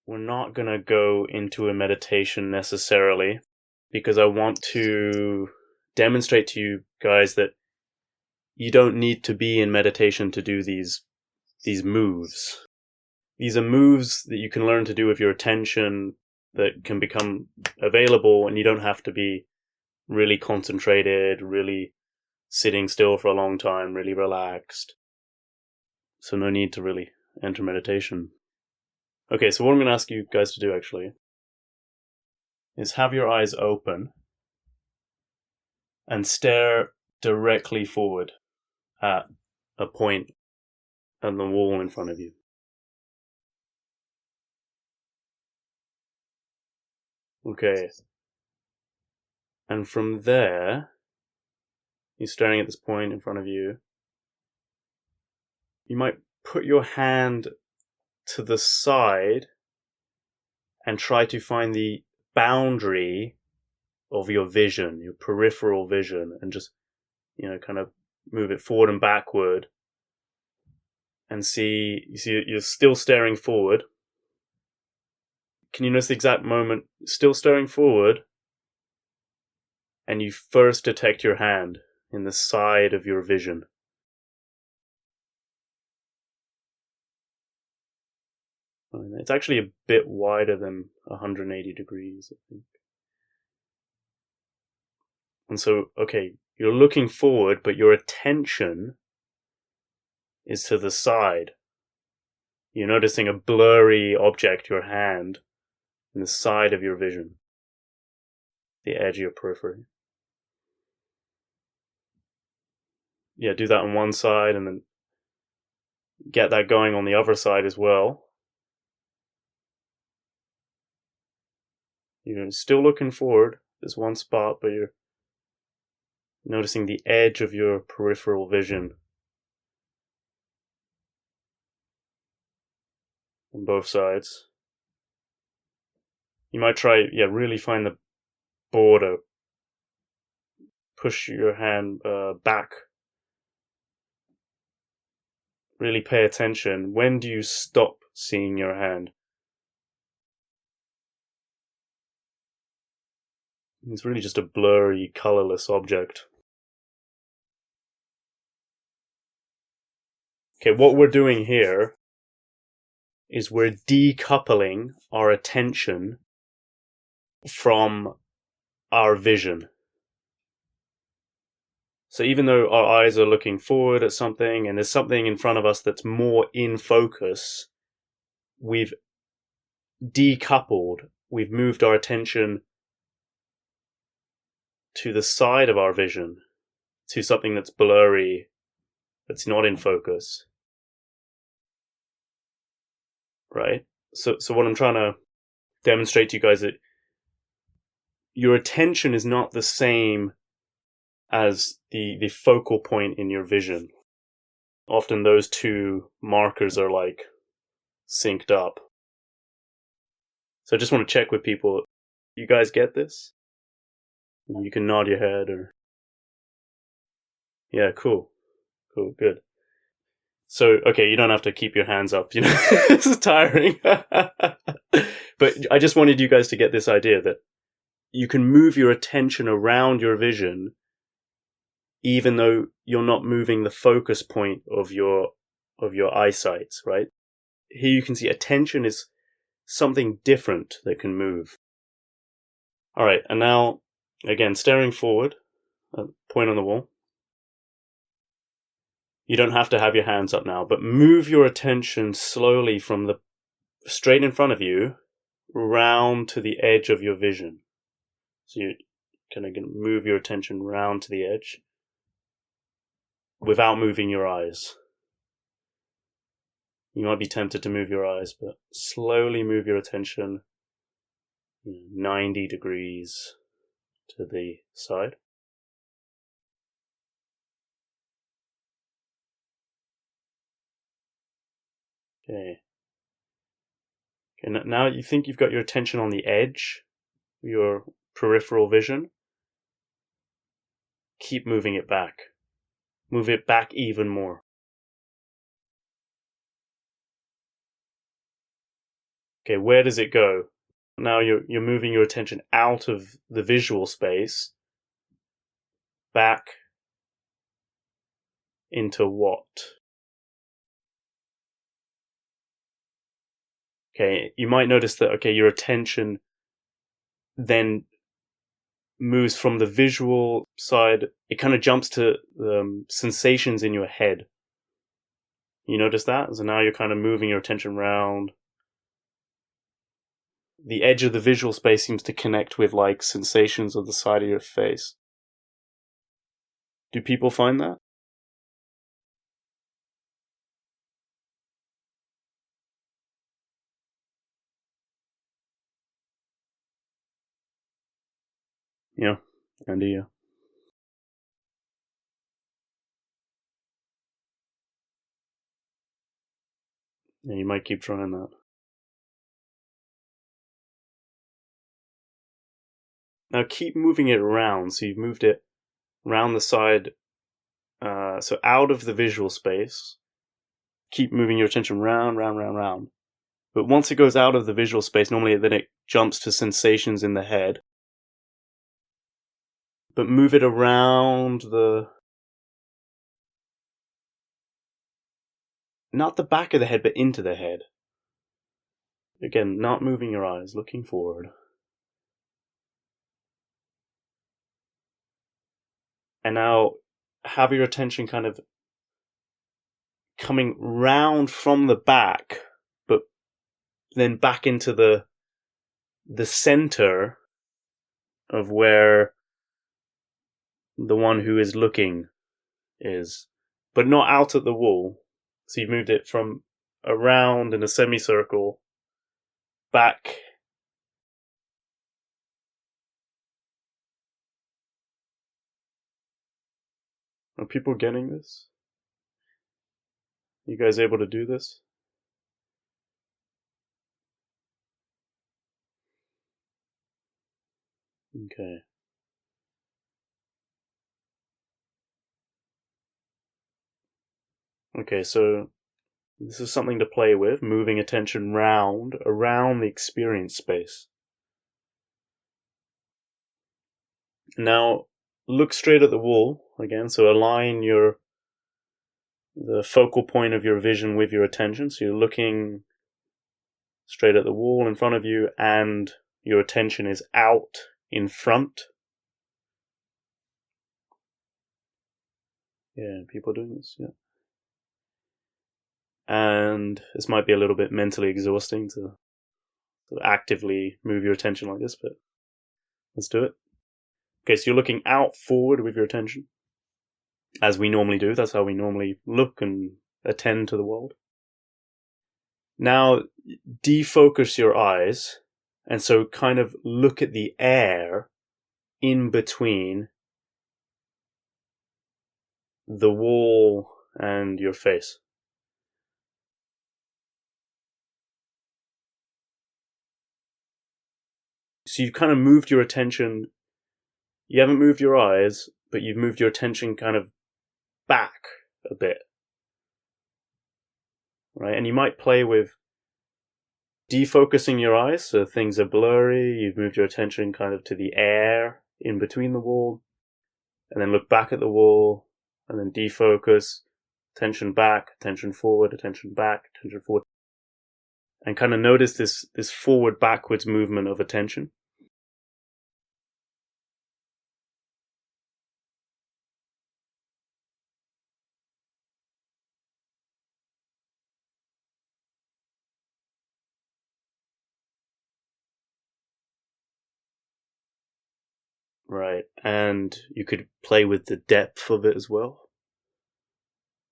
we're not going to go into a meditation necessarily, because I want to demonstrate to you guys that you don't need to be in meditation to do these moves. These are moves that you can learn to do with your attention that can become available, and you don't have to be really concentrated, really sitting still for a long time, really relaxed. So no need to really enter meditation. Okay, so what I'm going to ask you guys to do actually is have your eyes open and stare directly forward at a point on the wall in front of you. Okay. And from there, you're staring at this point in front of you. You might put your hand to the side and try to find the boundary of your vision, your peripheral vision, and just, kind of move it forward and backward. And you see you're still staring forward. Can you notice the exact moment still staring forward? And you first detect your hand in the side of your vision. It's actually a bit wider than 180 degrees, I think. And so, okay, you're looking forward, but your attention is to the side. You're noticing a blurry object, your hand, in the side of your vision, the edge of your periphery. Yeah, do that on one side and then get that going on the other side as well. You're still looking forward. There's one spot, but you're noticing the edge of your peripheral vision on both sides. You might try, really find the border. Push your hand back. Really pay attention. When do you stop seeing your hand? It's really just a blurry, colorless object. Okay, what we're doing here is we're decoupling our attention from our vision. So even though our eyes are looking forward at something and there's something in front of us that's more in focus, we've decoupled, we've moved our attention to the side of our vision, to something that's blurry, that's not in focus. Right? So what I'm trying to demonstrate to you guys is that your attention is not the same as the focal point in your vision. Often those two markers are like synced up. So I just want to check with people. You guys get this? You can nod your head or... Yeah, cool. Cool, good. So, okay, you don't have to keep your hands up, This is tiring. But I just wanted you guys to get this idea that you can move your attention around your vision even though you're not moving the focus point of your eyesight, right? Here you can see attention is something different that can move. All right, and now, again, staring forward, point on the wall. You don't have to have your hands up now, but move your attention slowly from the straight in front of you round to the edge of your vision. So you're kind of going to move your attention round to the edge without moving your eyes. You might be tempted to move your eyes, but slowly move your attention 90 degrees to the side. Okay. Now you think you've got your attention on the edge, your peripheral vision. Keep moving it back. Move it back even more. Okay, where does it go? Now you're moving your attention out of the visual space, back into what? Okay, you might notice that, okay, your attention then moves from the visual side, it kind of jumps to sensations in your head. You notice that? So now you're kind of moving your attention around. The edge of the visual space seems to connect with like sensations of the side of your face. Do people find that? Yeah, Andy, yeah. Yeah, you might keep trying that. Now keep moving it around. So you've moved it around the side, so out of the visual space. Keep moving your attention round, round, round, round. But once it goes out of the visual space, normally then it jumps to sensations in the head. But move it around not the back of the head, but into the head. Again, not moving your eyes, looking forward. And now have your attention kind of coming round from the back, but then back into the center of where the one who is looking is, but not out at the wall. So you've moved it from around in a semicircle back. Are people getting this? You guys able to do this? Okay. Okay, so this is something to play with, moving attention around the experience space. Now, look straight at the wall again, so align the focal point of your vision with your attention. So you're looking straight at the wall in front of you, and your attention is out in front. Yeah, people doing this, yeah. And this might be a little bit mentally exhausting to actively move your attention like this, but let's do it. Okay, so you're looking out forward with your attention, as we normally do. That's how we normally look and attend to the world. Now, defocus your eyes, and so kind of look at the air in between the wall and your face. So you've kind of moved your attention, you haven't moved your eyes, but you've moved your attention kind of back a bit. Right? And you might play with defocusing your eyes, so things are blurry, you've moved your attention kind of to the air in between the wall, and then look back at the wall, and then defocus, attention back, attention forward, attention back, attention forward. And kind of notice this forward backwards movement of attention. Right. And you could play with the depth of it as well.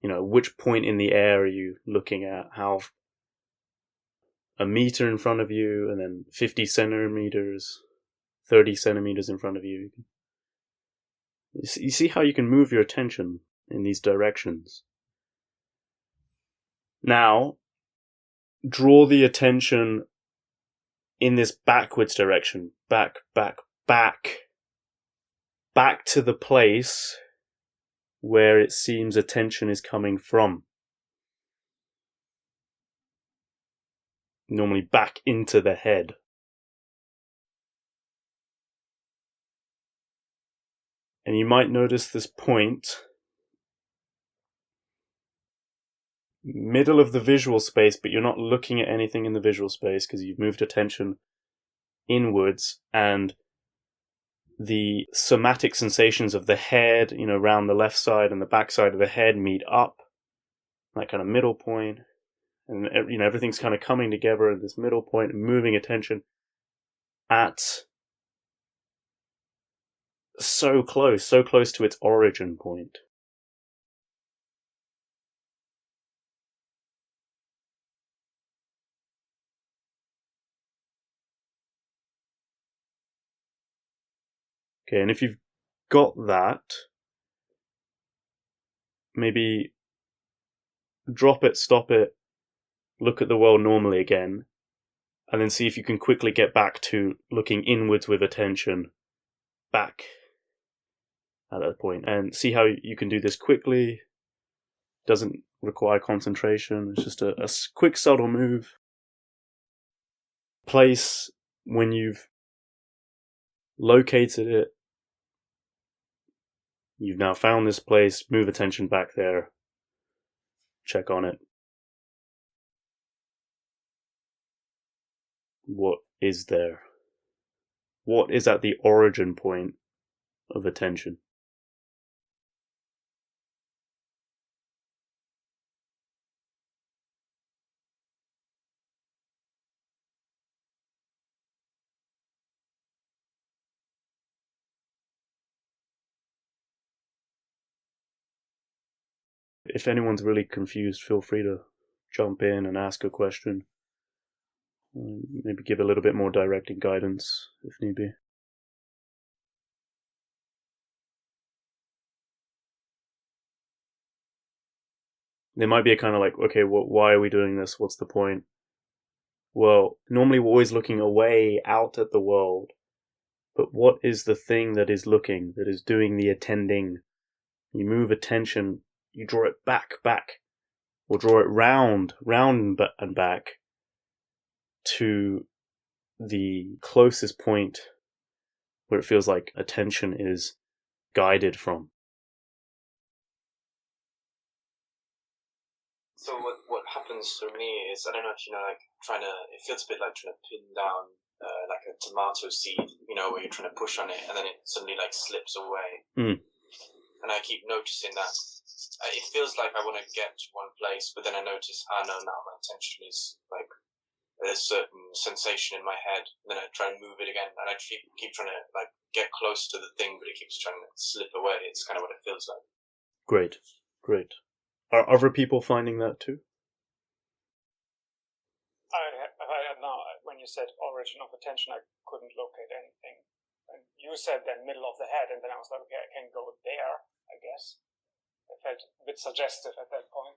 You know, which point in the air are you looking at? How a meter in front of you, and then 50 centimeters, 30 centimeters in front of you. You see how you can move your attention in these directions. Now, draw the attention in this backwards direction. Back, back, back. Back to the place where it seems attention is coming from. normally back into the head. And you might notice this point, middle of the visual space, but you're not looking at anything in the visual space because you've moved attention inwards, and the somatic sensations of the head, around the left side and the back side of the head meet up, that kind of middle point, and everything's kind of coming together at this middle point and moving attention at so close to its origin point. Okay, and if you've got that, maybe drop it, stop it, look at the world normally again, and then see if you can quickly get back to looking inwards with attention back at that point, and see how you can do this quickly. Doesn't require concentration. It's just a quick, subtle move. Place, when you've located it, you've now found this place, move attention back there, check on it. What is there? What is at the origin point of attention? If anyone's really confused, feel free to jump in and ask a question. Maybe give a little bit more directing guidance if need be. There might be a kind of like, okay, why are we doing this? What's the point? Well, normally we're always looking away out at the world. But what is the thing that is looking, that is doing the attending? You move attention, you draw it back, or draw it round and back to the closest point where it feels like attention is guided from. So what happens for me is, I don't know if it feels a bit like trying to pin down like a tomato seed, where you're trying to push on it and then it suddenly like slips away. And I keep noticing that it feels like I want to get to one place, but then I notice, no, now my attention is like, there's a certain sensation in my head, and then I try and move it again, and I keep trying to like get close to the thing, but it keeps trying to slip away. It's kind of what it feels like. Great. Are other people finding that too? When you said origin of attention, I couldn't locate anything. And you said then middle of the head, and then I was like, okay, I can go there, I guess. It felt a bit suggestive at that point.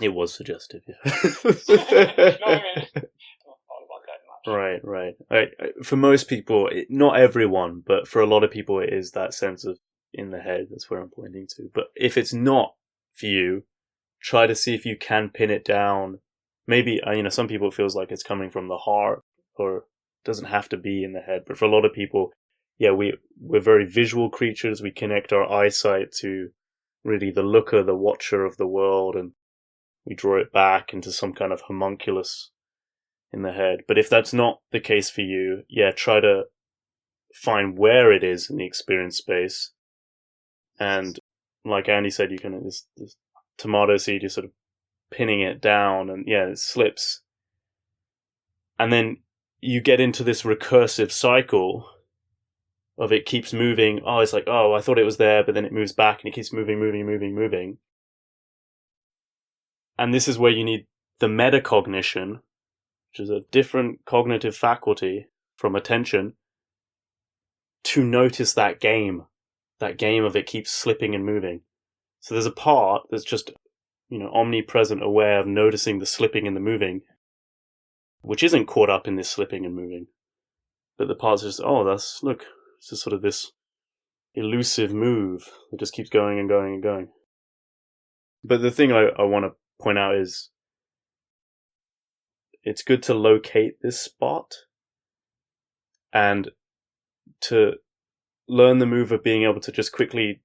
It was suggestive, yeah. No, I mean, not all about that much. Right. For most people, not everyone, but for a lot of people, it is that sense of in the head. That's where I'm pointing to. But if it's not for you, try to see if you can pin it down. Maybe, some people it feels like it's coming from the heart, or it doesn't have to be in the head. But for a lot of people, yeah, we're very visual creatures. We connect our eyesight to really the looker, the watcher of the world, and we draw it back into some kind of homunculus in the head. But if that's not the case for you, yeah, try to find where it is in the experience space. And like Andy said, you can, this tomato seed, you're sort of pinning it down, and yeah, it slips. And then you get into this recursive cycle of it keeps moving. Oh, it's like, I thought it was there, but then it moves back and it keeps moving. And this is where you need the metacognition, which is a different cognitive faculty from attention, to notice that game of it keeps slipping and moving. So there's a part that's just, omnipresent, aware of noticing the slipping and the moving, which isn't caught up in this slipping and moving. But the part's just, it's just sort of this elusive move that just keeps going and going and going. But the thing I want to point out is it's good to locate this spot and to learn the move of being able to just quickly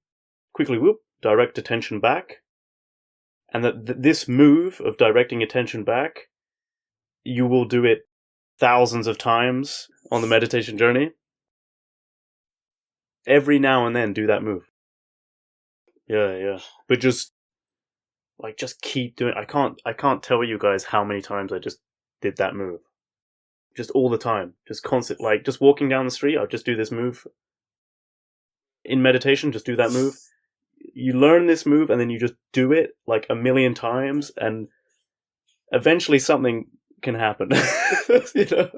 whoop, direct attention back. And that this move of directing attention back, you will do it thousands of times on the meditation journey. Every now and then do that move. Yeah. But just keep doing it. I can't tell you guys how many times I just did that move. Just all the time. Just constant, just walking down the street, I'll just do this move. In meditation, just do that move. You learn this move and then you just do it like a million times, and eventually something can happen. Okay.